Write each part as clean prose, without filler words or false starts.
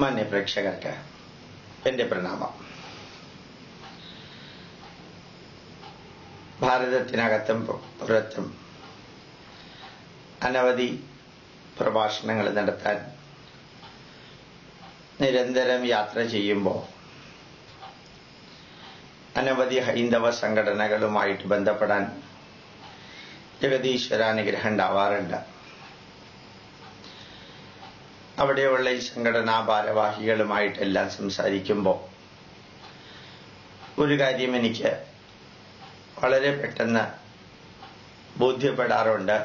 മാന്യ പ്രേക്ഷകർക്ക് എന്റെ പ്രണാമം. ഭാരതത്തിനകത്തും പുറത്തും അനവധി പ്രഭാഷണങ്ങൾ നടത്താൻ നിരന്തരം യാത്ര ചെയ്യുമ്പോൾ അനവധി ഹൈന്ദവ സംഘടനകളുമായിട്ട് ബന്ധപ്പെടാൻ ജഗദീശ്വരാനുഗ്രഹം ഉണ്ടാവാറുണ്ട്. അവിടെയുള്ള ഈ സംഘടനാ ഭാരവാഹികളുമായിട്ടെല്ലാം സംസാരിക്കുമ്പോൾ ഒരു കാര്യം എനിക്ക് വളരെ പെട്ടെന്ന് ബോധ്യപ്പെടാറുണ്ട്.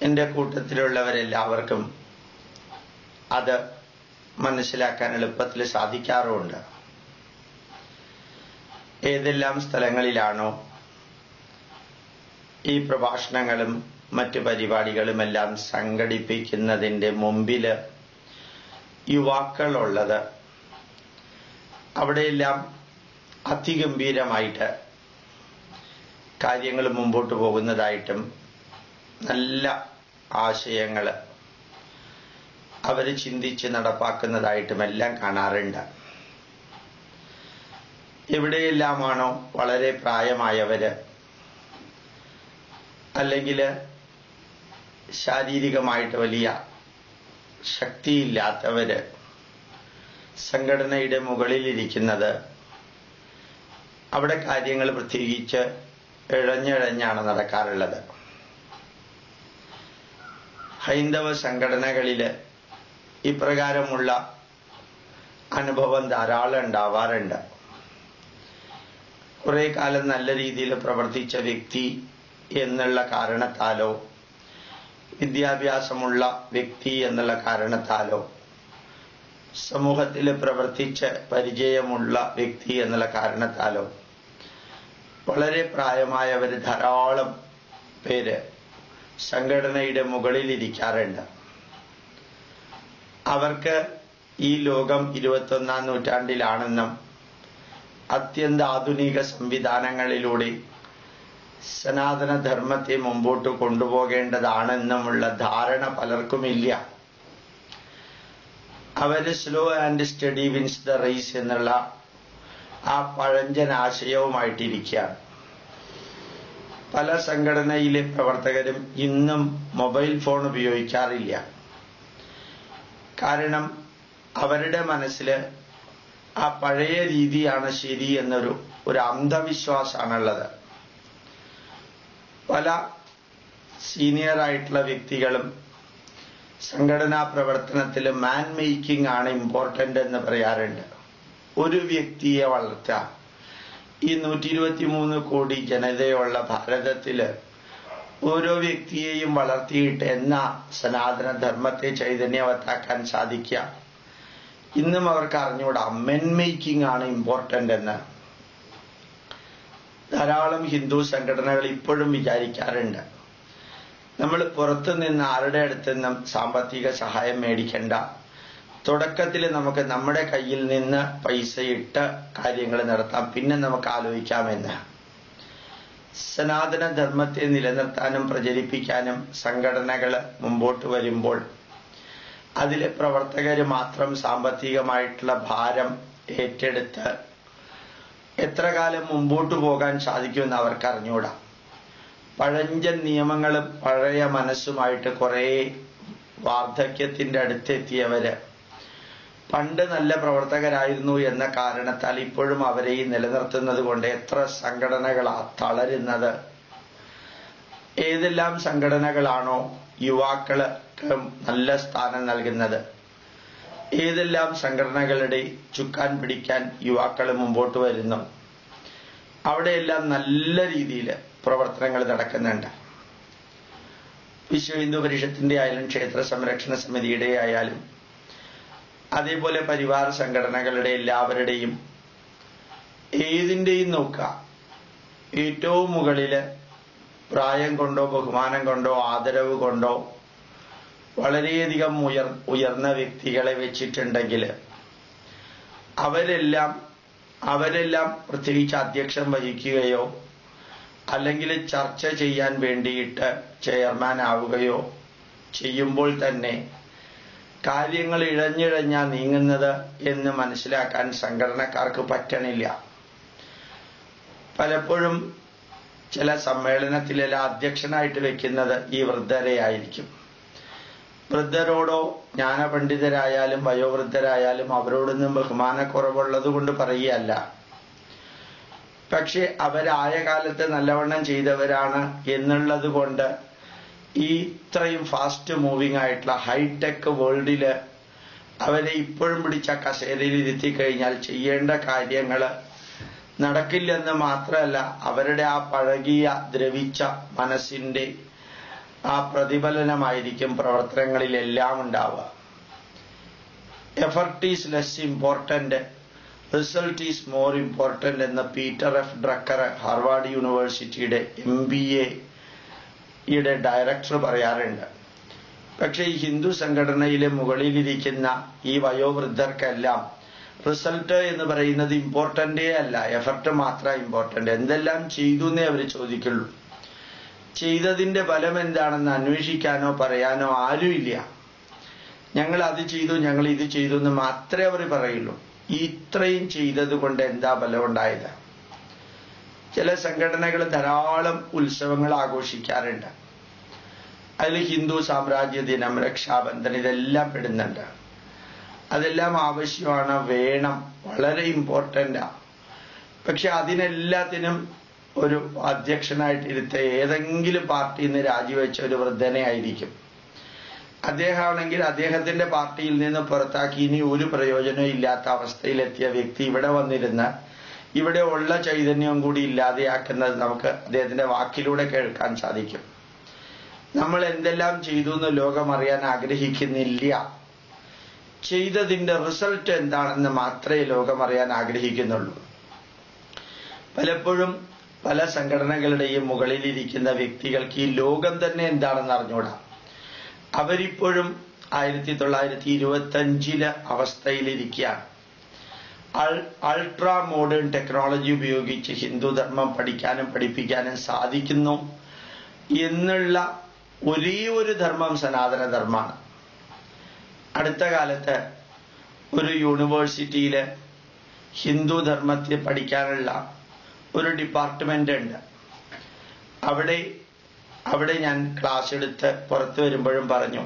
എൻ്റെ കൂട്ടത്തിലുള്ളവരെല്ലാവർക്കും അത് മനസ്സിലാക്കാൻ എളുപ്പത്തിൽ സാധിക്കാറുമുണ്ട്. ഏതെല്ലാം സ്ഥലങ്ങളിലാണോ ഈ പ്രഭാഷണങ്ങളും മറ്റു പരിപാടികളുമെല്ലാം സംഘടിപ്പിക്കുന്നതിൻ്റെ മുമ്പില് യുവാക്കളുള്ളത്, അവിടെയെല്ലാം അതിഗംഭീരമായിട്ട് കാര്യങ്ങൾ മുമ്പോട്ട് പോകുന്നതായിട്ടും നല്ല ആശയങ്ങൾ അവർ ചിന്തിച്ച് നടപ്പാക്കുന്നതായിട്ടുമെല്ലാം കാണാറുണ്ട്. എവിടെയെല്ലാമാണോ വളരെ പ്രായമായവര് അല്ലെങ്കിൽ ശാരീരികമായിട്ട് വലിയ ശക്തിയില്ലാത്തവര് സംഘടനയുടെ മുകളിലിരിക്കുന്നത്, അവിടെ കാര്യങ്ങൾ പ്രത്യേകിച്ച് ഇഴഞ്ഞിഴഞ്ഞാണ് നടക്കാറുള്ളത്. ഹൈന്ദവ സംഘടനകളില് ഇപ്രകാരമുള്ള അനുഭവം ധാരാളം ഉണ്ടാവാറുണ്ട്. കുറെ കാലം നല്ല രീതിയിൽ പ്രവർത്തിച്ച വ്യക്തി എന്നുള്ള കാരണത്താലോ, വിദ്യാഭ്യാസമുള്ള വ്യക്തി എന്നുള്ള കാരണത്താലോ, സമൂഹത്തിൽ പ്രവർത്തിച്ച് പരിചയമുള്ള വ്യക്തി എന്നുള്ള കാരണത്താലോ വളരെ പ്രായമായവർ ധാരാളം പേര് സംഘടനയുടെ മുകളിലിരിക്കാറുണ്ട്. അവർക്ക് ഈ ലോകം 21ാം നൂറ്റാണ്ടിലാണെന്നും അത്യന്താധുനിക സംവിധാനങ്ങളിലൂടെ സനാതനധർമ്മത്തെ മുമ്പോട്ട് കൊണ്ടുപോകേണ്ടതാണെന്നുമുള്ള ധാരണ പലർക്കുമില്ല. അവര് slow and steady wins the race എന്നുള്ള ആ പഴഞ്ചൻ ആശയവുമായിട്ടിരിക്കുകയാണ്. പല സംഘടനയിലെ പ്രവർത്തകരും ഇന്നും മൊബൈൽ ഫോൺ ഉപയോഗിക്കാറില്ല. കാരണം അവരുടെ മനസ്സിൽ ആ പഴയ രീതിയാണ് ശരി എന്നൊരു അന്ധവിശ്വാസമാണുള്ളത്. പല സീനിയറായിട്ടുള്ള വ്യക്തികളും സംഘടനാ പ്രവർത്തനത്തിൽ മാൻ മേക്കിംഗ് ആണ് ഇമ്പോർട്ടന്റ് എന്ന് പറയാറുണ്ട്. ഒരു വ്യക്തിയെ വളർത്തുക, ഈ 123 കോടി ജനതയുള്ള ഭാരതത്തില് ഓരോ വ്യക്തിയെയും വളർത്തിയിട്ട് എന്നാ സനാതന ധർമ്മത്തെ ചൈതന്യവത്താക്കാൻ സാധിക്കുക? ഇന്നും അവർക്ക് അറിഞ്ഞുകൂടാ. മെൻ മേക്കിംഗ് ആണ് ഇമ്പോർട്ടന്റ് എന്ന് ധാരാളം ഹിന്ദു സംഘടനകൾ ഇപ്പോഴും വിചാരിക്കാറുണ്ട്. നമ്മൾ പുറത്തു നിന്ന് ആരുടെ അടുത്ത് നിന്നും സാമ്പത്തിക സഹായം മേടിക്കേണ്ട, തുടക്കത്തിൽ നമുക്ക് നമ്മുടെ കയ്യിൽ നിന്ന് പൈസ ഇട്ട് കാര്യങ്ങൾ നടത്താം, പിന്നെ നമുക്ക് ആലോചിക്കാമെന്ന്. സനാതന ധർമ്മത്തെ നിലനിർത്താനും പ്രചരിപ്പിക്കാനും സംഘടനകൾ മുമ്പോട്ട് വരുമ്പോൾ അതിലെ പ്രവർത്തകർ മാത്രം സാമ്പത്തികമായിട്ടുള്ള ഭാരം ഏറ്റെടുത്ത് എത്ര കാലം മുമ്പോട്ട് പോകാൻ സാധിക്കുമെന്ന് അവർക്ക് അറിഞ്ഞുകൂടാ. പഴഞ്ചൻ നിയമങ്ങളും പഴയ മനസ്സുമായിട്ട് കുറെ വാർദ്ധക്യത്തിന്റെ അടുത്തെത്തിയവര് പണ്ട് നല്ല പ്രവർത്തകരായിരുന്നു എന്ന കാരണത്താൽ ഇപ്പോഴും അവരെ നിലനിർത്തുന്നത് കൊണ്ട് എത്ര സംഘടനകളാ തളരുന്നത്. ഏതെല്ലാം സംഘടനകളാണോ യുവാക്കൾക്ക് നല്ല സ്ഥാനം നൽകുന്നത്, ഏതെല്ലാം സംഘടനകളുടെ ചുക്കാൻ പിടിക്കാൻ യുവാക്കൾ മുമ്പോട്ട് വരുന്നു, അവിടെയെല്ലാം നല്ല രീതിയിൽ പ്രവർത്തനങ്ങൾ നടക്കുന്നുണ്ട്. വിശ്വ ഹിന്ദു പരിഷത്തിന്റെ ആയാലും ക്ഷേത്ര സംരക്ഷണ സമിതിയുടെ ആയാലും അതേപോലെ പരിവാർ സംഘടനകളുടെ എല്ലാവരുടെയും ഏതിൻ്റെയും നോക്കുക, ഏറ്റവും മുകളില് പ്രായം കൊണ്ടോ ബഹുമാനം കൊണ്ടോ ആദരവ് കൊണ്ടോ വളരെയധികം ഉയർന്ന വ്യക്തികളെ വെച്ചിട്ടുണ്ടെങ്കിൽ അവരെല്ലാം പ്രത്യേകിച്ച് അധ്യക്ഷം വഹിക്കുകയോ അല്ലെങ്കിൽ ചർച്ച ചെയ്യാൻ വേണ്ടിയിട്ട് ചെയർമാൻ ആവുകയോ ചെയ്യുമ്പോൾ തന്നെ കാര്യങ്ങൾ ഇഴഞ്ഞിഴഞ്ഞാ നീങ്ങുന്നത് എന്ന് മനസ്സിലാക്കാൻ സംഘടനക്കാർക്ക് പറ്റണില്ല. പലപ്പോഴും ചില സമ്മേളനത്തിലെല്ലാം അധ്യക്ഷനായിട്ട് വെക്കുന്നത് ഈ വൃദ്ധരെയായിരിക്കും. വൃദ്ധരോടോ ജ്ഞാനപണ്ഡിതരായാലും വയോവൃദ്ധരായാലും അവരോടൊന്നും ബഹുമാനക്കുറവുള്ളത് കൊണ്ട് പറയുകയല്ല. പക്ഷെ അവരായ കാലത്ത് നല്ലവണ്ണം ചെയ്തവരാണ് എന്നുള്ളത് കൊണ്ട് ഈ ഇത്രയും ഫാസ്റ്റ് മൂവിങ് ആയിട്ടുള്ള ഹൈടെക് വേൾഡില് അവരെ ഇപ്പോഴും പിടിച്ച കസേരയിൽ ഇരുത്തി കഴിഞ്ഞാൽ ചെയ്യേണ്ട കാര്യങ്ങൾ നടക്കില്ലെന്ന് മാത്രമല്ല, അവരുടെ ആ പഴകിയ ദ്രവിച്ച മനസ്സിന്റെ ആ പ്രതിഫലനമായിരിക്കും പ്രവർത്തനങ്ങളിലെല്ലാം ഉണ്ടാവുക. Effort is less important, result is more important എന്ന് പീറ്റർ എഫ് ഡ്രക്കർ ഹാർവാർഡ് യൂണിവേഴ്സിറ്റിയുടെ MBA ഡയറക്ടർ പറയാറുണ്ട്. പക്ഷെ ഈ ഹിന്ദു സംഘടനയിലെ മുകളിലിരിക്കുന്ന ഈ വയോവൃദ്ധർക്കെല്ലാം റിസൾട്ട് എന്ന് പറയുന്നത് ഇമ്പോർട്ടന്റേ അല്ല, എഫർട്ട് മാത്രം ഇമ്പോർട്ടന്റ്. എന്തെല്ലാം ചെയ്തു എന്നേ അവർ ചോദിക്കുള്ളൂ. ചെയ്തതിന്റെ ഫലം എന്താണെന്ന് അന്വേഷിക്കാനോ പറയാനോ ആരുമില്ല. ഞങ്ങൾ അത് ചെയ്തു, ഞങ്ങൾ ഇത് ചെയ്തു എന്ന് മാത്രമേ അവർ പറയുള്ളൂ. ഇത്രയും ചെയ്തത് കൊണ്ട് എന്താ ഫലം ഉണ്ടായത്? ചില സംഘടനകൾ ധാരാളം ഉത്സവങ്ങൾ ആഘോഷിക്കാറുണ്ട്. അതിൽ ഹിന്ദു സാമ്രാജ്യ ദിനം, രക്ഷാബന്ധൻ ഇതെല്ലാം പെടുന്നുണ്ട്. അതെല്ലാം ആവശ്യമാണ്, വേണം, വളരെ ഇമ്പോർട്ടൻ്റാ. പക്ഷെ അതിനെല്ലാത്തിനും ഒരു അധ്യക്ഷനായിട്ട് ഇരുത്ത ഏതെങ്കിലും പാർട്ടിയിൽ നിന്ന് രാജിവെച്ച ഒരു വൃദ്ധനെ ആയിരിക്കും. അദ്ദേഹമാണെങ്കിൽ അദ്ദേഹത്തിന്റെ പാർട്ടിയിൽ നിന്ന് പുറത്താക്കി ഇനി ഒരു പ്രയോജനവും ഇല്ലാത്ത അവസ്ഥയിലെത്തിയ വ്യക്തി ഇവിടെ വന്നിരുന്ന് ഇവിടെ ഉള്ള ചൈതന്യവും കൂടി ഇല്ലാതെയാക്കുന്നത് നമുക്ക് അദ്ദേഹത്തിന്റെ വാക്കിലൂടെ കേൾക്കാൻ സാധിക്കും. നമ്മൾ എന്തെല്ലാം ചെയ്തു എന്ന് ലോകം അറിയാൻ ആഗ്രഹിക്കുന്നില്ല. ചെയ്തതിന്റെ റിസൾട്ട് എന്താണെന്ന് മാത്രമേ ലോകം അറിയാൻ ആഗ്രഹിക്കുന്നുള്ളൂ. പലപ്പോഴും പല സംഘടനകളുടെയും മുകളിലിരിക്കുന്ന വ്യക്തികൾക്ക് ഈ ലോകം തന്നെ എന്താണെന്ന് അറിഞ്ഞൂടാ. അവരിപ്പോഴും 1925 അവസ്ഥയിലിരിക്കുകയാണ്. അൾട്രാ മോഡേൺ ടെക്നോളജി ഉപയോഗിച്ച് ഹിന്ദുധർമ്മം പഠിക്കാനും പഠിപ്പിക്കാനും സാധിക്കുന്നു എന്നുള്ള ഒരേ ഒരു ധർമ്മം സനാതനധർമ്മമാണ്. അടുത്ത കാലത്ത് ഒരു യൂണിവേഴ്സിറ്റിയിൽ ഹിന്ദുധർമ്മത്തെ പഠിക്കാനുള്ള ഒരു ഡിപ്പാർട്ട്മെന്റ് ഉണ്ട്. അവിടെ ഞാൻ ക്ലാസ് എടുത്ത് പുറത്തു വരുമ്പോഴും പറഞ്ഞു,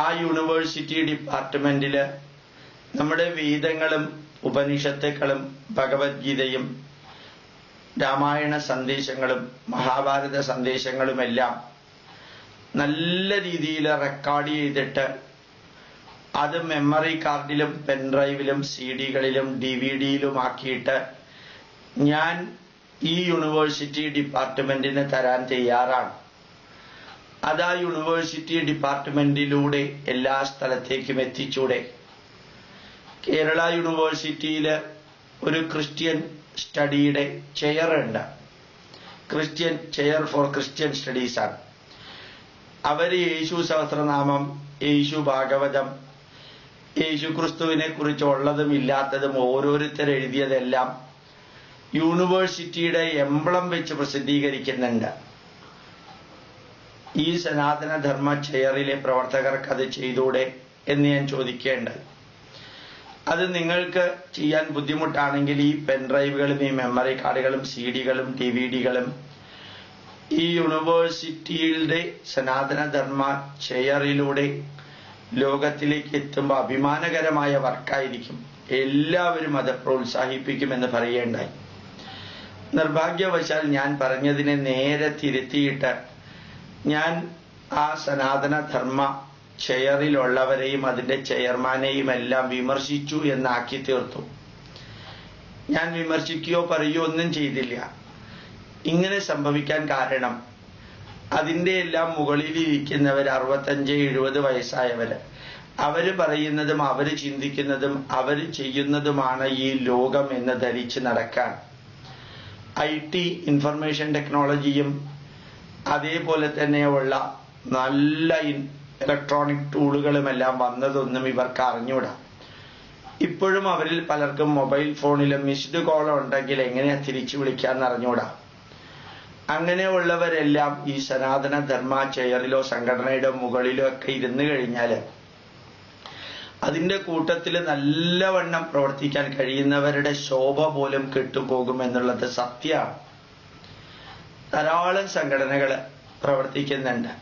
ആ യൂണിവേഴ്സിറ്റി ഡിപ്പാർട്ട്മെന്റില് നമ്മുടെ വേദങ്ങളും ഉപനിഷത്തുക്കളും ഭഗവത്ഗീതയും രാമായണ സന്ദേശങ്ങളും മഹാഭാരത സന്ദേശങ്ങളുമെല്ലാം നല്ല രീതിയിൽ റെക്കോർഡ് ചെയ്തിട്ട് അത് മെമ്മറി കാർഡിലും പെൻഡ്രൈവിലും CD-കളിലും DVD-യിലും ആക്കിയിട്ട് ഞാൻ ഈ യൂണിവേഴ്സിറ്റി ഡിപ്പാർട്ട്മെന്റിന് തരാൻ തയ്യാറാണ്. അത് ആ യൂണിവേഴ്സിറ്റി ഡിപ്പാർട്ട്മെന്റിലൂടെ എല്ലാ സ്ഥലത്തേക്കും എത്തിച്ചൂടെ? കേരള യൂണിവേഴ്സിറ്റിയിൽ ഒരു ക്രിസ്ത്യൻ സ്റ്റഡിയുടെ ചെയർ ഉണ്ട്. Christian chair for Christian studies ആണ്. അവര് യേശു സഹസ്രനാമം, യേശു ഭാഗവതം, യേശു ക്രിസ്തുവിനെ കുറിച്ചുള്ളതും ഇല്ലാത്തതും ഓരോരുത്തരെഴുതിയതെല്ലാം യൂണിവേഴ്സിറ്റിയുടെ എംബ്ലം വെച്ച് പ്രസിദ്ധീകരിക്കുന്നുണ്ട്. ഈ സനാതനധർമ്മ ചെയറിലെ പ്രവർത്തകർക്ക് അത് ചെയ്തൂടെ എന്ന് ഞാൻ ചോദിക്കേണ്ടത്. അത് നിങ്ങൾക്ക് ചെയ്യാൻ ബുദ്ധിമുട്ടാണെങ്കിൽ ഈ പെൻഡ്രൈവുകളും ഈ മെമ്മറി കാർഡുകളും CD-കളും DVD-കളും ഈ യൂണിവേഴ്സിറ്റിയുടെ സനാതനധർമ്മ ചെയറിലൂടെ ലോകത്തിലേക്ക് എത്തുമ്പോൾ അഭിമാനകരമായ വർക്കായിരിക്കും. എല്ലാവരും അത് പ്രോത്സാഹിപ്പിക്കുമെന്ന് പറയേണ്ടായി. നിർഭാഗ്യവശാൽ ഞാൻ പറഞ്ഞതിനെ നേരെ തിരുത്തിയിട്ട് ഞാൻ ആ സനാതനധർമ്മ ചെയറിലുള്ളവരെയും അതിന്റെ ചെയർമാനെയും എല്ലാം വിമർശിച്ചു എന്നാക്കി തീർത്തു. ഞാൻ വിമർശിക്കുകയോ പറയുകയോ ഒന്നും ചെയ്തില്ല. ഇങ്ങനെ സംഭവിക്കാൻ കാരണം അതിന്റെ എല്ലാം മുകളിലിരിക്കുന്നവർ 65-70 വയസ്സായവര്, അവര് പറയുന്നതും അവര് ചിന്തിക്കുന്നതും അവര് ചെയ്യുന്നതുമാണ് ഈ ലോകം എന്ന് ധരിച്ച് നടക്കാൻ. IT ഇൻഫർമേഷൻ ടെക്നോളജിയും അതേപോലെ തന്നെയുള്ള നല്ല ഇലക്ട്രോണിക് ടൂളുകളുമെല്ലാം വന്നതൊന്നും ഇവർക്ക് അറിഞ്ഞൂടാ. ഇപ്പോഴും അവരിൽ പലർക്കും മൊബൈൽ ഫോണിലും മിസ്ഡ് കോൾ ഉണ്ടെങ്കിൽ എങ്ങനെയാ തിരിച്ചു വിളിക്കാന്ന് അറിഞ്ഞൂടാ. അങ്ങനെയുള്ളവരെല്ലാം ഈ സനാതന ധർമ്മ ചെയറിലോ സംഘടനയുടെ മുകളിലോ ഒക്കെ ഇരുന്നു കഴിഞ്ഞാൽ അതിന്റെ കൂട്ടത്തിൽ നല്ലവണ്ണം പ്രവർത്തിക്കാൻ കഴിയുന്നവരുടെ ശോഭ പോലും കെട്ടുപോകുമെന്നുള്ളത് സത്യമാണ്. ധാരാളം സംഘടനകൾ പ്രവർത്തിക്കുന്നുണ്ട്.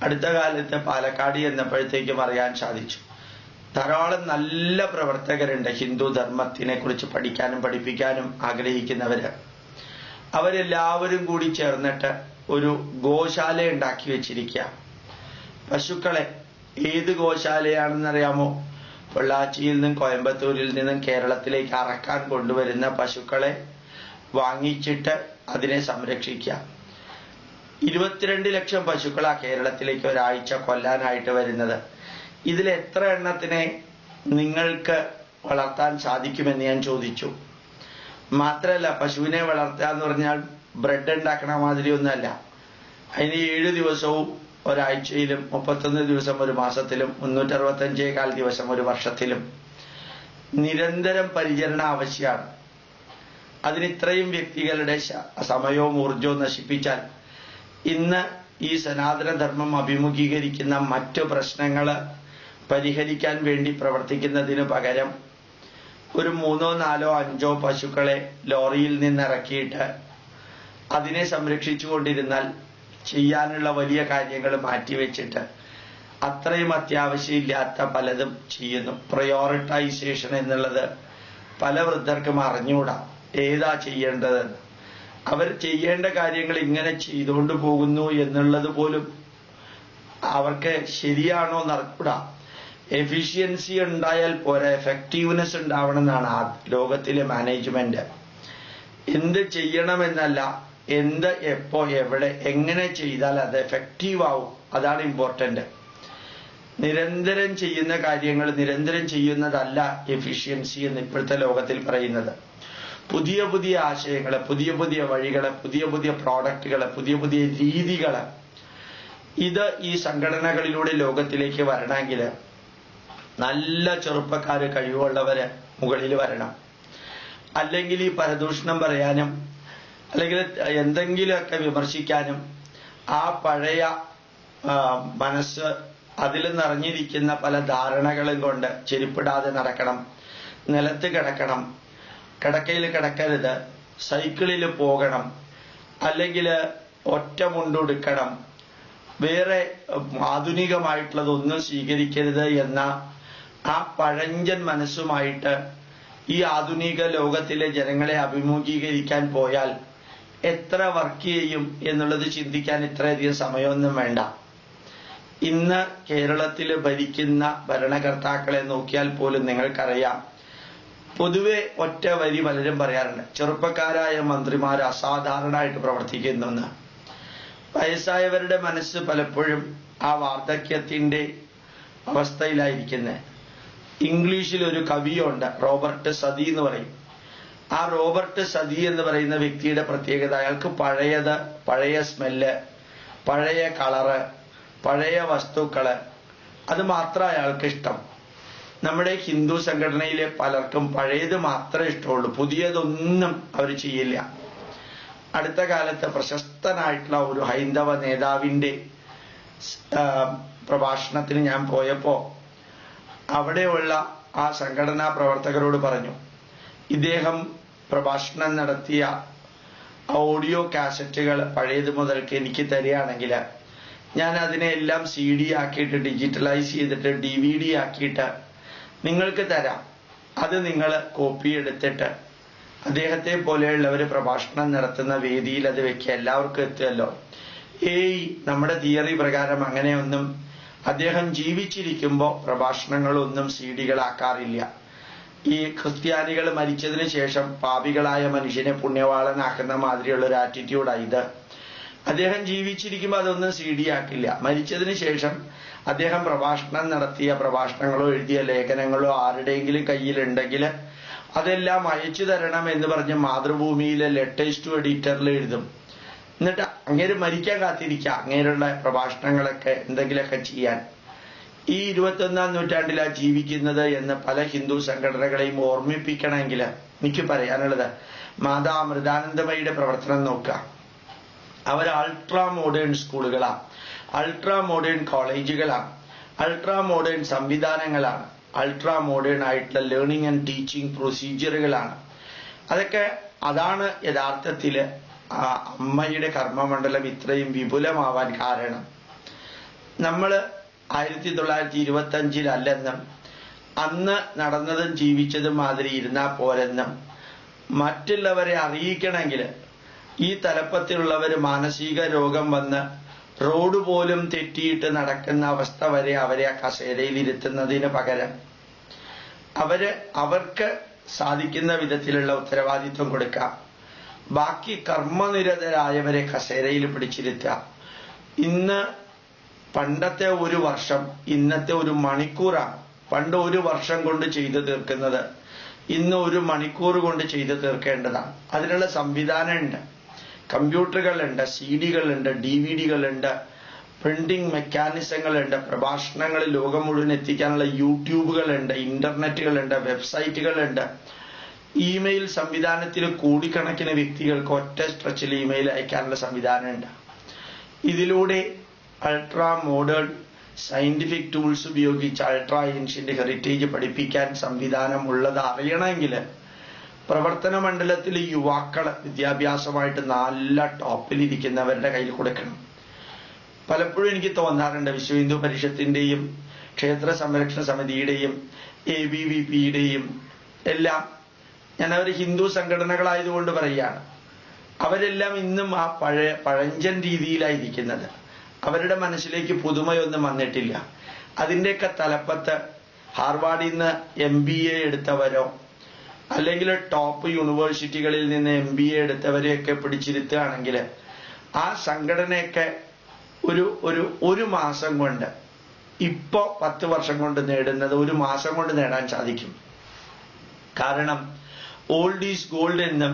അടുത്ത കാലത്ത് പാലക്കാട് എന്നപ്പോഴത്തേക്കും അറിയാൻ സാധിച്ചു, ധാരാളം നല്ല പ്രവർത്തകരുണ്ട് ഹിന്ദു ധർമ്മത്തിനെ കുറിച്ച് പഠിക്കാനും പഠിപ്പിക്കാനും ആഗ്രഹിക്കുന്നവര്. അവരെല്ലാവരും കൂടി ചേർന്നിട്ട് ഒരു ഗോശാല ഉണ്ടാക്കി വെച്ചിരിക്കുക. പശുക്കളെ, ഏത് ഗോശാലയാണെന്നറിയാമോ? പൊള്ളാച്ചിയിൽ നിന്നും കോയമ്പത്തൂരിൽ നിന്നും കേരളത്തിലേക്ക് അറക്കാൻ കൊണ്ടുവരുന്ന പശുക്കളെ വാങ്ങിച്ചിട്ട് അതിനെ സംരക്ഷിക്കുക. 22 ലക്ഷം പശുക്കളാ കേരളത്തിലേക്ക് ഒരാഴ്ച കൊല്ലാനായിട്ട് വരുന്നത്. ഇതിൽ എത്ര എണ്ണത്തിനെ നിങ്ങൾക്ക് വളർത്താൻ സാധിക്കുമെന്ന് ഞാൻ ചോദിച്ചു. മാത്രമല്ല, പശുവിനെ വളർത്തുക എന്ന് പറഞ്ഞാൽ ബ്രെഡ് ഉണ്ടാക്കണ മാതിരി ഒന്നല്ല. അതിന് 7 ദിവസവും ഒരാഴ്ചയിലും 31 ദിവസം ഒരു മാസത്തിലും 365 ദിവസം ഒരു വർഷത്തിലും നിരന്തരം പരിചരണ ആവശ്യമാണ്. അതിന് ഇത്രയും വ്യക്തികളുടെ സമയവും ഊർജവും നശിപ്പിച്ചാൽ ഇന്ന് ഈ സനാതനധർമ്മം അഭിമുഖീകരിക്കുന്ന മറ്റു പ്രശ്നങ്ങൾ പരിഹരിക്കാൻ വേണ്ടി പ്രവർത്തിക്കുന്നതിന് പകരം ഒരു 3, 4, 5 പശുക്കളെ ലോറിയിൽ നിന്നിറക്കിയിട്ട് അതിനെ സംരക്ഷിച്ചുകൊണ്ടിരുന്നാൽ ചെയ്യാനുള്ള വലിയ കാര്യങ്ങൾ മാറ്റിവെച്ചിട്ട് അത്രയും അത്യാവശ്യമില്ലാത്ത പലതും ചെയ്യുന്നു. പ്രയോറിറ്റൈസേഷൻ എന്നുള്ളത് പല വൃദ്ധർക്കും അറിഞ്ഞുകൂടാ, ഏതാ ചെയ്യേണ്ടതെന്ന്. അവർ ചെയ്യേണ്ട കാര്യങ്ങൾ ഇങ്ങനെ ചെയ്തുകൊണ്ട് പോകുന്നു എന്നുള്ളത് പോലും അവർക്ക് ശരിയാണോ എന്നറിഞ്ഞൂടാ. എഫിഷ്യൻസി ഉണ്ടായാൽ പോരാ, എഫക്റ്റീവ്നെസ് ഉണ്ടാവണമെന്നാണ് ലോകത്തിലെ മാനേജ്മെന്റ്. എന്ത് ചെയ്യണമെന്നല്ല, എന്ത്, എപ്പോ, എവിടെ, എങ്ങനെ ചെയ്താൽ അത് എഫക്റ്റീവ് ആവും, അതാണ് ഇമ്പോർട്ടന്റ്. നിരന്തരം ചെയ്യുന്ന കാര്യങ്ങൾ നിരന്തരം ചെയ്യുന്നതല്ല എഫിഷ്യൻസി എന്ന് ഇപ്പോഴത്തെ ലോകത്തിൽ പറയുന്നത്. പുതിയ പുതിയ ആശയങ്ങള്, പുതിയ പുതിയ വഴികള്, പുതിയ പുതിയ പ്രോഡക്റ്റുകള്, പുതിയ പുതിയ രീതികള്, ഇത് ഈ സംഘടനകളിലൂടെ ലോകത്തിലേക്ക് വരണമെങ്കിൽ നല്ല ചെറുപ്പക്കാര്, കഴിവുള്ളവര് മുകളിൽ വരണം. അല്ലെങ്കിൽ ഈ പരദൂഷണം പറയാനും അല്ലെങ്കിൽ എന്തെങ്കിലുമൊക്കെ വിമർശിക്കാനും ആ പഴയ മനസ്സ്, അതിൽ നിറഞ്ഞിരിക്കുന്ന പല ധാരണകളും കൊണ്ട് ചെരുപ്പിടാതെ നടക്കണം, നിലത്ത് കിടക്കണം, കിടക്കയിൽ കിടക്കരുത്, സൈക്കിളിൽ പോകണം, അല്ലെങ്കിൽ ഒറ്റ മുണ്ടുടുക്കണം, വേറെ ആധുനികമായിട്ടുള്ളതൊന്നും സ്വീകരിക്കരുത് എന്ന ആ പഴഞ്ചൻ മനസ്സുമായിട്ട് ഈ ആധുനിക ലോകത്തിലെ ജനങ്ങളെ അഭിമുഖീകരിക്കാൻ പോയാൽ എത്ര വർക്ക് ചെയ്യും എന്നുള്ളത് ചിന്തിക്കാൻ ഇത്രയധികം സമയമൊന്നും വേണ്ട. ഇന്ന് കേരളത്തിൽ ഭരിക്കുന്ന ഭരണകർത്താക്കളെ നോക്കിയാൽ പോലും നിങ്ങൾക്കറിയാം, പൊതുവെ ഒറ്റ വരി പലരും പറയാറുണ്ട്, ചെറുപ്പക്കാരായ മന്ത്രിമാർ അസാധാരണമായിട്ട് പ്രവർത്തിക്കുന്നെന്ന്. വയസ്സായവരുടെ മനസ്സ് പലപ്പോഴും ആ വാർദ്ധക്യത്തിന്റെ അവസ്ഥയിലായിരിക്കുന്നത്. ഇംഗ്ലീഷിൽ ഒരു കവിയുണ്ട്, റോബർട്ട് സതി എന്ന് പറയും. ആ റോബർട്ട് സതി എന്ന് പറയുന്ന വ്യക്തിയുടെ പ്രത്യേകത, അയാൾക്ക് പഴയ സ്മെല്ല്, പഴയ കളറ്, പഴയ വസ്തുക്കള്, അത് മാത്രം അയാൾക്ക് ഇഷ്ടം. നമ്മുടെ ഹിന്ദു സംഘടനയിലെ പലർക്കും പഴയത് മാത്രമേ ഇഷ്ടമുള്ളൂ, പുതിയതൊന്നും അവർ ചെയ്യില്ല. അടുത്ത കാലത്ത് പ്രശസ്തനായിട്ടുള്ള ഒരു ഹൈന്ദവ നേതാവിന്റെ പ്രഭാഷണത്തിന് ഞാൻ പോയപ്പോ അവിടെയുള്ള ആ സംഘടനാ പ്രവർത്തകരോട് പറഞ്ഞു, ഇദ്ദേഹം പ്രഭാഷണം നടത്തിയ ഓഡിയോ കാസറ്റുകൾ പഴയത് മുതൽക്ക് എനിക്ക് തരികയാണെങ്കിൽ ഞാൻ അതിനെല്ലാം CD ആക്കിയിട്ട് ഡിജിറ്റലൈസ് ചെയ്തിട്ട് DVD ആക്കിയിട്ട് നിങ്ങൾക്ക് തരാം. അത് നിങ്ങൾ കോപ്പി എടുത്തിട്ട് അദ്ദേഹത്തെ പോലെയുള്ളവർ പ്രഭാഷണം നടത്തുന്ന വേദിയിൽ അത് വെക്കുക, എല്ലാവർക്കും എത്തുമല്ലോ. നമ്മുടെ തിയറി പ്രകാരം അങ്ങനെയൊന്നും അദ്ദേഹം ജീവിച്ചിരിക്കുമ്പോൾ പ്രഭാഷണങ്ങളൊന്നും CD-കളാക്കാറില്ല. ഈ ക്രിസ്ത്യാനികൾ മരിച്ചതിന് ശേഷം പാപികളായ മനുഷ്യനെ പുണ്യവാളനാക്കുന്ന മാതിരിയുള്ള ഒരു ആറ്റിറ്റ്യൂഡാണ് ഇത്. അദ്ദേഹം ജീവിച്ചിരിക്കുമ്പോൾ അതൊന്നും CD ആക്കില്ല. മരിച്ചതിന് ശേഷം അദ്ദേഹം പ്രഭാഷണം നടത്തിയ പ്രഭാഷണങ്ങളോ എഴുതിയ ലേഖനങ്ങളോ ആരുടെയെങ്കിലും കയ്യിലുണ്ടെങ്കിൽ അതെല്ലാം അയച്ചു തരണം എന്ന് പറഞ്ഞ് മാതൃഭൂമിയിലെ ലേറ്റസ്റ്റ് എഡിറ്ററിൽ എഴുതും. എന്നിട്ട് അങ്ങേര് മരിക്കാൻ കാത്തിരിക്കുക, അങ്ങേരുടെ പ്രഭാഷണങ്ങളൊക്കെ എന്തെങ്കിലുമൊക്കെ ചെയ്യാൻ. ഈ 21-ാം നൂറ്റാണ്ടിലാണ് ജീവിക്കുന്നത് എന്ന് പല ഹിന്ദു സംഘടനകളെയും ഓർമ്മിപ്പിക്കണമെങ്കിൽ എനിക്ക് പറയാനുള്ളത്, മാതാ അമൃതാനന്ദമയുടെ പ്രവർത്തനം നോക്കുക. അവർ അൾട്രാ മോഡേൺ സ്കൂളുകളാണ്, അൾട്രാ മോഡേൺ കോളേജുകളാണ്, അൾട്രാ മോഡേൺ സംവിധാനങ്ങളാണ്. അൾട്രാ മോഡേൺ ആയിട്ടുള്ള ലേണിംഗ് ആൻഡ് ടീച്ചിങ് പ്രൊസീജിയറുകളാണ്. അതാണ് യഥാർത്ഥത്തിൽ അമ്മയുടെ കർമ്മമണ്ഡലം ഇത്രയും വിപുലമാവാൻ കാരണം. നമ്മൾ 1925 അന്ന് നടന്നതും ജീവിച്ചതും മാതിരി ഇരുന്നാൽ പോരെന്നും മറ്റുള്ളവരെ അറിയിക്കണമെങ്കിൽ ഈ തലപ്പത്തിലുള്ളവർ മാനസിക രോഗം വന്ന് റോഡ് പോലും തെറ്റിയിട്ട് നടക്കുന്ന അവസ്ഥ വരെ അവരെ ആ കസേരയിൽ ഇരുത്തുന്നതിന് പകരം അവർക്ക് സാധിക്കുന്ന വിധത്തിലുള്ള ഉത്തരവാദിത്വം കൊടുക്കാം. ബാക്കി കർമ്മനിരതരായവരെ കസേരയിൽ പിടിച്ചിരുത്തുക. ഇന്ന് പണ്ടത്തെ ഒരു വർഷം ഇന്നത്തെ ഒരു മണിക്കൂറാണ്. പണ്ട് ഒരു വർഷം കൊണ്ട് ചെയ്തു തീർക്കുന്നത് ഇന്ന് ഒരു മണിക്കൂർ കൊണ്ട് ചെയ്തു തീർക്കേണ്ടതാണ്. അതിനുള്ള സംവിധാനമുണ്ട്. കമ്പ്യൂട്ടറുകളുണ്ട്, CD-കളുണ്ട്, DVD-കളുണ്ട്, പ്രിന്റിംഗ് മെക്കാനിസങ്ങളുണ്ട്, പ്രഭാഷണങ്ങൾ ലോകം മുഴുവൻ എത്തിക്കാനുള്ള യൂട്യൂബുകളുണ്ട്, ഇന്റർനെറ്റുകളുണ്ട്, വെബ്സൈറ്റുകളുണ്ട്, ഇമെയിൽ സംവിധാനത്തിൽ കോടിക്കണക്കിന് വ്യക്തികൾക്ക് ഒറ്റ സ്ട്രെച്ചിൽ ഇമെയിൽ അയക്കാനുള്ള സംവിധാനമുണ്ട്. ഇതിലൂടെ അൾട്രാ മോഡേൺ സയന്റിഫിക് ടൂൾസ് ഉപയോഗിച്ച് അൾട്രാ ഏൻഷ്യന്റ് ഹെറിറ്റേജ് പഠിപ്പിക്കാൻ സംവിധാനം ഉള്ളത് അറിയണമെങ്കിൽ പ്രവർത്തന മണ്ഡലത്തിൽ യുവാക്കൾ വിദ്യാഭ്യാസമായിട്ട് നല്ല ടോപ്പിലിരിക്കുന്നവരുടെ കയ്യിൽ കൊടുക്കണം. പലപ്പോഴും എനിക്ക് തോന്നാറുണ്ട്, വിശ്വ ഹിന്ദു പരിഷത്തിന്റെയും ക്ഷേത്ര സംരക്ഷണ സമിതിയുടെയും ABVPയുടെയും എല്ലാം, ഞാൻ അവർ ഹിന്ദു സംഘടനകളായതുകൊണ്ട് പറയുകയാണ്, അവരെല്ലാം ഇന്നും ആ പഴഞ്ചൻ രീതിയിലായിരിക്കുന്നത്. അവരുടെ മനസ്സിലേക്ക് പുതുമയൊന്നും വന്നിട്ടില്ല. അതിൻ്റെയൊക്കെ തലപ്പത്ത് ഹാർവാർഡിൽ നിന്ന് MBA എടുത്തവരോ അല്ലെങ്കിൽ ടോപ്പ് യൂണിവേഴ്സിറ്റികളിൽ നിന്ന് MBA എടുത്തവരെയൊക്കെ പിടിച്ചിരുത്തുകയാണെങ്കിൽ ആ സംഘടനയൊക്കെ ഒരു മാസം കൊണ്ട്, ഇപ്പോ 10 വർഷം കൊണ്ട് നേടുന്നത് ഒരു മാസം കൊണ്ട് നേടാൻ സാധിക്കും. കാരണം ഓൾഡ് ഈസ് ഗോൾഡ് എന്നും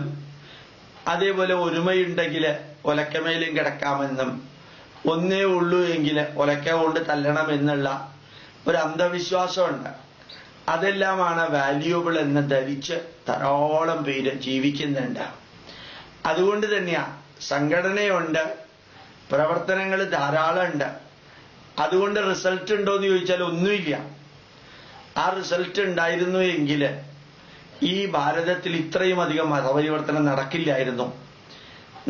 അതേപോലെ ഒരുമയുണ്ടെങ്കിൽ ഒലക്കമേലും കിടക്കാമെന്നും ഒന്നേ ഉള്ളൂ എങ്കിൽ ഒലക്ക കൊണ്ട് തല്ലണമെന്നുള്ള ഒരു അന്ധവിശ്വാസമുണ്ട്. അതെല്ലാമാണ് വാല്യൂബിൾ എന്ന് ധരിച്ച് ധാരാളം പേര് ജീവിക്കുന്നുണ്ട്. അതുകൊണ്ട് തന്നെയാ സംഘടനയുണ്ട്, പ്രവർത്തനങ്ങൾ ധാരാളം ഉണ്ട്. അതുകൊണ്ട് റിസൾട്ട് ഉണ്ടോ എന്ന് ചോദിച്ചാൽ ഒന്നുമില്ല. ആ റിസൾട്ട് ഉണ്ടായിരുന്നു എങ്കിൽ ഈ ഭാരതത്തിൽ ഇത്രയും അധികം മതപരിവർത്തനം നടക്കില്ലായിരുന്നു.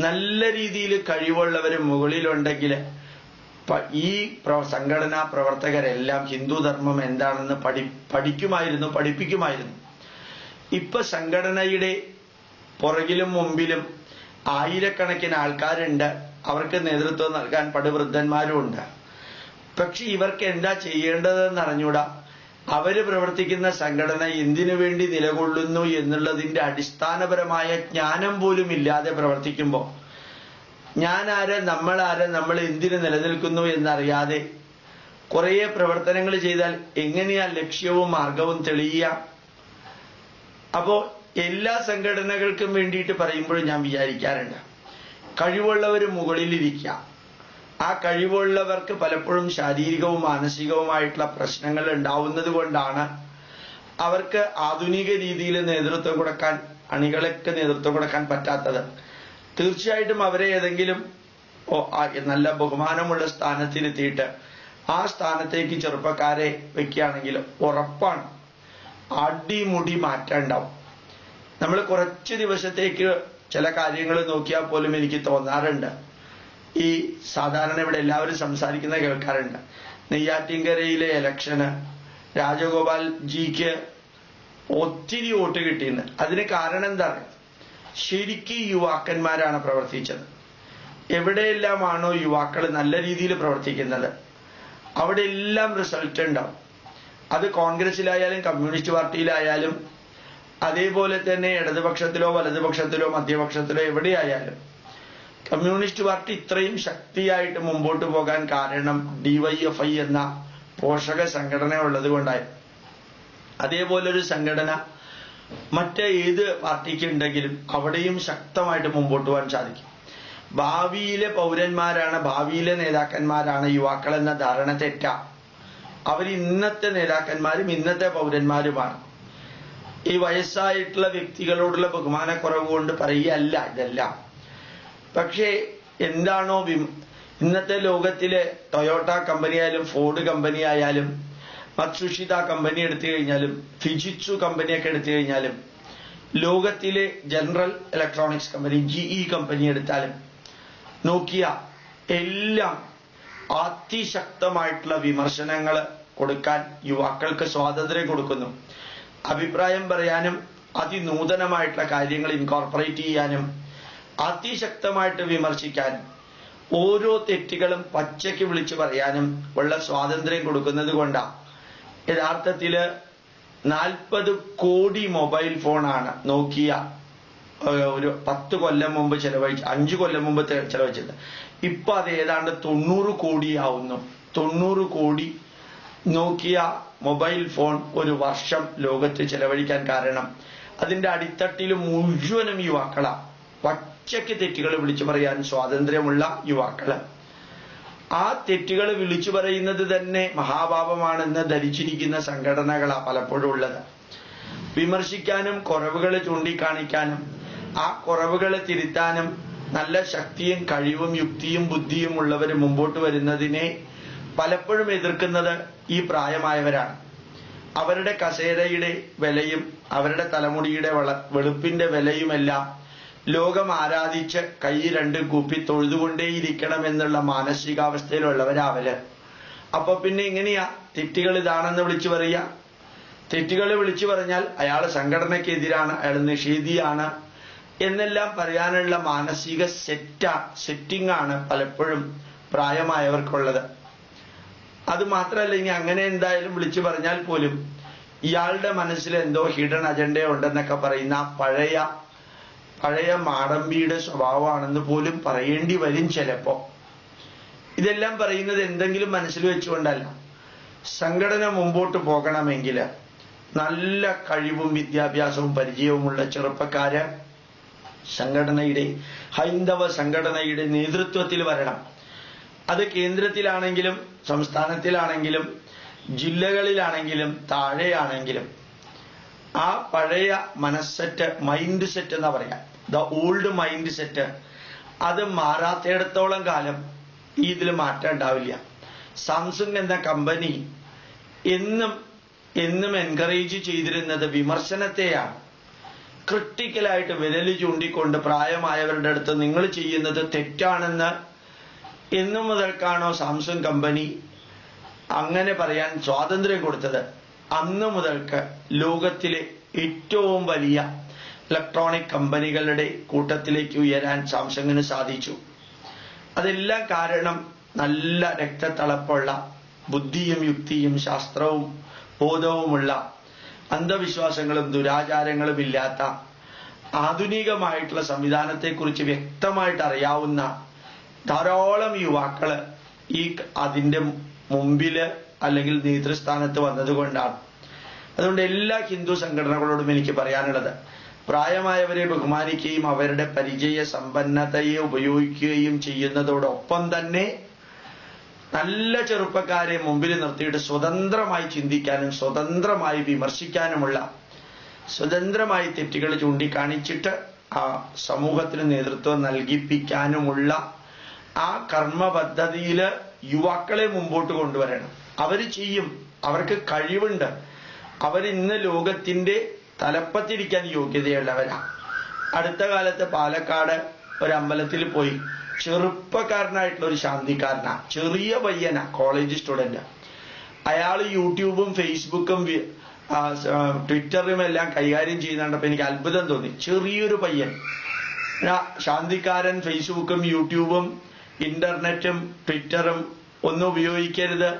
നല്ല രീതിയിൽ കഴിവുള്ളവർ മുകളിലുണ്ടെങ്കിൽ ഈ സംഘടനാ പ്രവർത്തകരെല്ലാം ഹിന്ദുധർമ്മം എന്താണെന്ന് പഠിപ്പിക്കുമായിരുന്നു. ഇപ്പൊ സംഘടനയുടെ പുറകിലും മുമ്പിലും ആയിരക്കണക്കിന് ആൾക്കാരുണ്ട്. അവർക്ക് നേതൃത്വം നൽകാൻ പടുവൃദ്ധന്മാരും ഉണ്ട്. പക്ഷെ ഇവർക്ക് എന്താ ചെയ്യേണ്ടതെന്ന് അറിഞ്ഞൂടാ. അവര് പ്രവർത്തിക്കുന്ന സംഘടന എന്തിനു വേണ്ടി നിലകൊള്ളുന്നു എന്നുള്ളതിന്റെ അടിസ്ഥാനപരമായ ജ്ഞാനം പോലും ഇല്ലാതെ പ്രവർത്തിക്കുമ്പോൾ ഞാനാര്, നമ്മൾ എന്തിനു നിലനിൽക്കുന്നു എന്നറിയാതെ കുറേ പ്രവർത്തനങ്ങൾ ചെയ്താൽ എങ്ങനെയാ ലക്ഷ്യവും മാർഗവും തെളിയുക? അപ്പോ എല്ലാ സംഘടനകൾക്കും വേണ്ടിയിട്ട് പറയുമ്പോഴും ഞാൻ വിചാരിക്കാറുണ്ട്, കഴിവുള്ളവർ മുകളിലിരിക്കുക. ആ കഴിവുള്ളവർക്ക് പലപ്പോഴും ശാരീരികവും മാനസികവുമായിട്ടുള്ള പ്രശ്നങ്ങൾ ഉണ്ടാവുന്നത് കൊണ്ടാണ് അവർക്ക് ആധുനിക രീതിയിൽ നേതൃത്വം കൊടുക്കാൻ, അണികൾക്ക് നേതൃത്വം കൊടുക്കാൻ പറ്റാത്തത്. തീർച്ചയായിട്ടും അവരെ ഏതെങ്കിലും നല്ല ബഹുമാനമുള്ള സ്ഥാനത്തിലെത്തിയിട്ട് ആ സ്ഥാനത്തേക്ക് ചെറുപ്പക്കാരെ വെക്കുകയാണെങ്കിൽ ഉറപ്പാണ് അടിമുടി മാറ്റം ഉണ്ടാവും. നമ്മൾ കുറച്ച് ദിവസത്തേക്ക് ചില കാര്യങ്ങൾ നോക്കിയാൽ പോലും എനിക്ക് തോന്നാറുണ്ട്, ഈ സാധാരണ ഇവിടെ എല്ലാവരും സംസാരിക്കുന്ന കേൾക്കാറുണ്ട്, നെയ്യാറ്റിൻകരയിലെ ഇലക്ഷന് രാജഗോപാൽ ജിക്ക് ഒത്തിരി വോട്ട് കിട്ടിയെന്ന്. അതിന് കാരണം എന്താണ്? ശരിക്കും യുവാക്കന്മാരാണ് പ്രവർത്തിച്ചത്. എവിടെയെല്ലാമാണോ യുവാക്കൾ നല്ല രീതിയിൽ പ്രവർത്തിക്കുന്നത് അവിടെ എല്ലാം റിസൾട്ട് ഉണ്ടാവും. അത് കോൺഗ്രസിലായാലും കമ്മ്യൂണിസ്റ്റ് പാർട്ടിയിലായാലും അതേപോലെ തന്നെ ഇടതുപക്ഷത്തിലോ വലതുപക്ഷത്തിലോ മധ്യപക്ഷത്തിലോ എവിടെയായാലും കമ്മ്യൂണിസ്റ്റ് പാർട്ടി ഇത്രയും ശക്തിയായിട്ട് മുമ്പോട്ട് പോകാൻ കാരണം DYFI എന്ന പോഷക സംഘടന ഉള്ളത് കൊണ്ടായി. അതേപോലൊരു സംഘടന മറ്റേത് പാർട്ടിക്ക് ഉണ്ടെങ്കിലും അവിടെയും ശക്തമായിട്ട് മുമ്പോട്ട് പോകാൻ സാധിക്കും. ഭാവിയിലെ പൗരന്മാരാണ്, ഭാവിയിലെ നേതാക്കന്മാരാണ് യുവാക്കൾ എന്ന ധാരണ തെറ്റാ. അവർ ഇന്നത്തെ നേതാക്കന്മാരും ഇന്നത്തെ പൗരന്മാരുമാണ്. ഈ വയസ്സായിട്ടുള്ള വ്യക്തികളോടുള്ള ബഹുമാനക്കുറവ് കൊണ്ട് പറയുകയല്ല ഇതെല്ലാം. പക്ഷേ എന്താണോ ഇന്നത്തെ ലോകത്തിലെ ടൊയോട്ട കമ്പനി ആയാലും ഫോർഡ് കമ്പനി ആയാലും മത്സുഷിത കമ്പനി എടുത്തു കഴിഞ്ഞാലും ഫിജിറ്റ്സു കമ്പനിയൊക്കെ എടുത്തു കഴിഞ്ഞാലും ലോകത്തിലെ general electronics company GE company എടുത്താലും നോക്കിയ എല്ലാം അതിശക്തമായിട്ടുള്ള വിമർശനങ്ങൾ കൊടുക്കാൻ യുവാക്കൾക്ക് സ്വാതന്ത്ര്യം കൊടുക്കുന്നു. അഭിപ്രായം പറയാനും അതിനൂതനമായിട്ടുള്ള കാര്യങ്ങൾ ഇൻകോർപ്പറേറ്റ് ചെയ്യാനും അതിശക്തമായിട്ട് വിമർശിക്കാനും ഓരോ തെറ്റുകളും പച്ചയ്ക്ക് വിളിച്ചു പറയാനും ഉള്ള സ്വാതന്ത്ര്യം കൊടുക്കുന്നത് കൊണ്ടാണ് യഥാർത്ഥത്തില് 40 കോടി മൊബൈൽ ഫോണാണ് നോക്കിയ ഒരു 10 കൊല്ലം മുമ്പ് ചെലവഴിച്ച് 5 കൊല്ലം മുമ്പ് ചെലവഴിച്ചത്. ഇപ്പൊ അത് ഏതാണ്ട് 90 കോടിയാവുന്നു. 90 കോടി നോക്കിയ മൊബൈൽ ഫോൺ ഒരു വർഷം ലോകത്ത് ചെലവഴിക്കാൻ കാരണം അതിന്റെ അടിത്തട്ടിൽ മുഴുവനും യുവാക്കളാ. പച്ചയ്ക്ക് തെറ്റുകൾ വിളിച്ചു പറയാൻ സ്വാതന്ത്ര്യമുള്ള യുവാക്കള്. ആ തെറ്റുകൾ വിളിച്ചു പറയുന്നത് തന്നെ മഹാപാപമാണെന്ന് ധരിച്ചിരിക്കുന്ന സംഘടനകളാ പലപ്പോഴും ഉള്ളത്. വിമർശിക്കാനും കുറവുകൾ ചൂണ്ടിക്കാണിക്കാനും ആ കുറവുകൾ തിരുത്താനും നല്ല ശക്തിയും കഴിവും യുക്തിയും ബുദ്ധിയും ഉള്ളവർ മുമ്പോട്ട് വരുന്നതിനെ പലപ്പോഴും എതിർക്കുന്നത് ഈ പ്രായമായവരാണ്. അവരുടെ കസേരയുടെ വിലയും അവരുടെ തലമുടിയുടെ വെളുപ്പിന്റെ വിലയുമെല്ലാം ലോകം ആരാധിച്ച് കൈ രണ്ടും കൂപ്പി തൊഴുതുകൊണ്ടേയിരിക്കണമെന്നുള്ള മാനസികാവസ്ഥയിലുള്ളവരാവര്. അപ്പൊ പിന്നെ എങ്ങനെയാ തെറ്റുകൾ ഇതാണെന്ന് വിളിച്ചു പറയുക? തെറ്റുകൾ വിളിച്ചു പറഞ്ഞാൽ അയാൾ സംഘടനയ്ക്കെതിരാണ്, അയാൾ നിഷേധിയാണ് എന്നെല്ലാം പറയാനുള്ള മാനസിക സെറ്റിംഗ് ആണ് പലപ്പോഴും പ്രായമായവർക്കുള്ളത്. അത് മാത്രമല്ല, ഇനി അങ്ങനെ എന്തായാലും വിളിച്ചു പറഞ്ഞാൽ പോലും ഇയാളുടെ മനസ്സിൽ എന്തോ ഹിഡൻ അജണ്ട ഉണ്ടെന്നൊക്കെ പറയുന്ന പഴയ മാടമ്പിയുടെ സ്വഭാവമാണെന്ന് പോലും പറയേണ്ടി വരും ചിലപ്പോ. ഇതെല്ലാം പറയുന്നത് എന്തെങ്കിലും മനസ്സിൽ വെച്ചുകൊണ്ടല്ല. സംഘടന മുമ്പോട്ട് പോകണമെങ്കിൽ നല്ല കഴിവും വിദ്യാഭ്യാസവും പരിചയവുമുള്ള ചെറുപ്പക്കാര് ഹൈന്ദവ സംഘടനയുടെ നേതൃത്വത്തിൽ വരണം. അത് കേന്ദ്രത്തിലാണെങ്കിലും സംസ്ഥാനത്തിലാണെങ്കിലും ജില്ലകളിലാണെങ്കിലും താഴെയാണെങ്കിലും ആ പഴയ മൈൻഡ് സെറ്റ് എന്നാ പറയാ, ദ ഓൾഡ് മൈൻഡ് സെറ്റ്, അത് മാറാത്തിടത്തോളം കാലം ഇതിൽ മാറ്റം ഉണ്ടാവില്ല. സാംസങ് എന്ന കമ്പനി എന്നും എൻകറേജ് ചെയ്തിരുന്നത് വിമർശനത്തെയാണ്. ക്രിട്ടിക്കലായിട്ട് വിരല് ചൂണ്ടിക്കൊണ്ട് പ്രായമായവരുടെ അടുത്ത് നിങ്ങൾ ചെയ്യുന്നത് തെറ്റാണെന്ന് എന്നു മുതൽക്കാണോ സാംസങ് കമ്പനി അങ്ങനെ പറയാൻ സ്വാതന്ത്ര്യം കൊടുത്തത്, അന്നു മുതൽക്ക് ലോകത്തിലെ ഏറ്റവും വലിയ ഇലക്ട്രോണിക് കമ്പനികളുടെ കൂട്ടത്തിലേക്ക് ഉയരാൻ സാംസങ്ങിന് സാധിച്ചു. അതെല്ലാം കാരണം നല്ല രക്തത്തിളപ്പുള്ള ബുദ്ധിയും യുക്തിയും ശാസ്ത്രവും ബോധവുമുള്ള അന്ധവിശ്വാസങ്ങളും ദുരാചാരങ്ങളും ഇല്ലാത്ത ആധുനികമായിട്ടുള്ള സംവിധാനത്തെക്കുറിച്ച് വ്യക്തമായിട്ട് അറിയാവുന്ന ധാരാളം യുവാക്കള് അതിന്റെ മുമ്പില് അല്ലെങ്കിൽ നേതൃസ്ഥാനത്ത് വന്നതുകൊണ്ടാണ്. അതുകൊണ്ട് എല്ലാ ഹിന്ദു സംഘടനകളോടും എനിക്ക് പറയാനുള്ളത്, പ്രായമായവരെ ബഹുമാനിക്കുകയും അവരുടെ പരിചയ സമ്പന്നതയെ ഉപയോഗിക്കുകയും ചെയ്യുന്നതോടൊപ്പം തന്നെ നല്ല ചെറുപ്പക്കാരെ മുമ്പിൽ നിർത്തിയിട്ട് സ്വതന്ത്രമായി ചിന്തിക്കാനും സ്വതന്ത്രമായി വിമർശിക്കാനുമുള്ള, സ്വതന്ത്രമായി തെറ്റുകൾ ചൂണ്ടിക്കാണിച്ചിട്ട് ആ സമൂഹത്തിന് നേതൃത്വം നൽകിപ്പിക്കാനുമുള്ള ആ കർമ്മ പദ്ധതിയില് യുവാക്കളെ മുമ്പോട്ട് കൊണ്ടുവരണം. അവര് ചെയ്യും, അവർക്ക് കഴിവുണ്ട്, അവരിന്ന് ലോകത്തിന്റെ തലപ്പത്തിരിക്കാൻ യോഗ്യതയുള്ളവരാ. അടുത്ത കാലത്ത് പാലക്കാട് ഒരമ്പലത്തിൽ പോയി, ചെറുപ്പക്കാരനായിട്ടുള്ള ഒരു ശാന്തിക്കാരനാ, ചെറിയ പയ്യനാ, കോളേജ് സ്റ്റുഡന്റ്. അയാൾ യൂട്യൂബും ഫേസ്ബുക്കും ട്വിറ്ററും എല്ലാം കൈകാര്യം ചെയ്യുന്നുണ്ടപ്പോ എനിക്ക് അത്ഭുതം തോന്നി. ചെറിയൊരു പയ്യൻ, ശാന്തിക്കാരൻ ഫേസ്ബുക്കും യൂട്യൂബും ഇന്റർനെറ്റും ട്വിറ്ററും ഒന്നും ഉപയോഗിക്കരുത്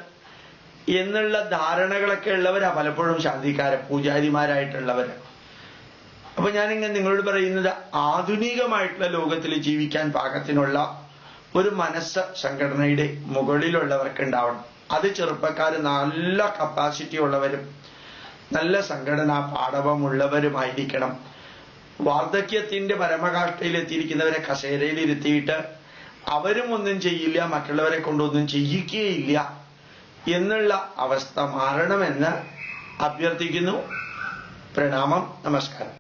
എന്നുള്ള ധാരണകളൊക്കെ ഉള്ളവരാ പലപ്പോഴും ശാന്തിക്കാരൻ, പൂജാരിമാരായിട്ടുള്ളവര്. അപ്പൊ ഞാനിങ്ങനെ നിങ്ങളോട് പറയുന്നത്, ആധുനികമായിട്ടുള്ള ലോകത്തിൽ ജീവിക്കാൻ പാകത്തിനുള്ള ഒരു മനസ്സ് സംഘടനയുടെ മുകളിലുള്ളവർക്ക് ഉണ്ടാവണം. അത് ചെറുപ്പക്കാർ നല്ല കപ്പാസിറ്റി ഉള്ളവരും നല്ല സംഘടനാ പാടവമുള്ളവരുമായിരിക്കണം. വാർദ്ധക്യത്തിന്റെ പരമകാഷ്ഠയിലെത്തിയിരിക്കുന്നവരെ കസേരയിൽ ഇരുത്തിയിട്ട് അവരും ഒന്നും ചെയ്യില്ല, മറ്റുള്ളവരെ കൊണ്ടൊന്നും ചെയ്യിക്കുകയില്ല എന്നുള്ള അവസ്ഥ മാറണമെന്ന് അഭ്യർത്ഥിക്കുന്നു. പ്രണാമം, നമസ്കാരം.